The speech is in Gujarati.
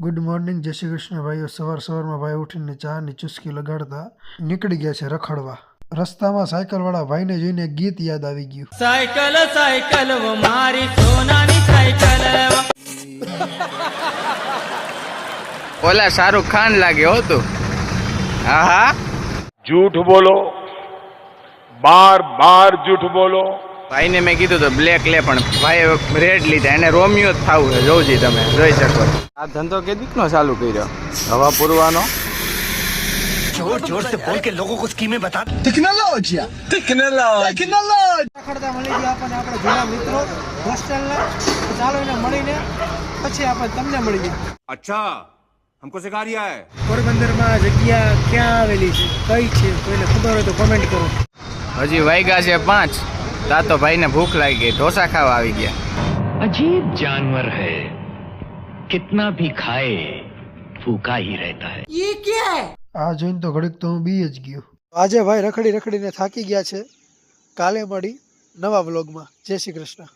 ગુડ મોર્નિંગ, જય શ્રી કૃષ્ણ ભાઈઓ। સવારમાં ભાઈ ઉઠીને ચાની ચુસ્કી લગાડતા નીકળી ગયા છે રખડવા। રસ્તામાં સાયકલવાળા ભાઈને જોઈને એક ગીત યાદ આવી ગયું। સાયકલ સાયકલ વો મારી સોનાની સાયકલ। ઓલા શાહરુખ ખાન લાગે હો તું। હા હા, झूठ बोलो, बार बार झूठ बोलो। ભાઈને મેં કીધું તો બ્લેક લે, પણ ભાઈ રેડ લીધા। એને રોમિયો જ થાવું છે। જોજી તમે જોઈ શકો। આ ધંધો કે દીકનો ચાલુ કર્યો હવા પૂરવાનો। जोर जोर से बोल के लोगों को स्कीमें बता। રખડતા મળી ગયા આપણને આપણા જૂના મિત્રો હોસ્ટેલના। ચાલો એને મળીને પછી આપણે તમને મળી ગયા। अच्छा, हमको सिखा रिया है। પોરબંદરમાં જગ્યા ક્યાં આવેલી છે, કઈ છે, કોઈને ખબર હોય તો કોમેન્ટ કરો। હજી વાગ્યા છે 5। તા તો ભાઈને ભૂખ લાગી ગઈ, ઢોસા ખાવા આવી ગયા। अजीब जानवर है, कितना भी खाए भूखा ही रहता है। આ જોઈને તો ઘડીક તો હું બી જ ગયો। આજે ભાઈ રખડીને થાકી ગયા છે। કાલે મળી નવા વ્લોગમાં। જય શ્રી કૃષ્ણ।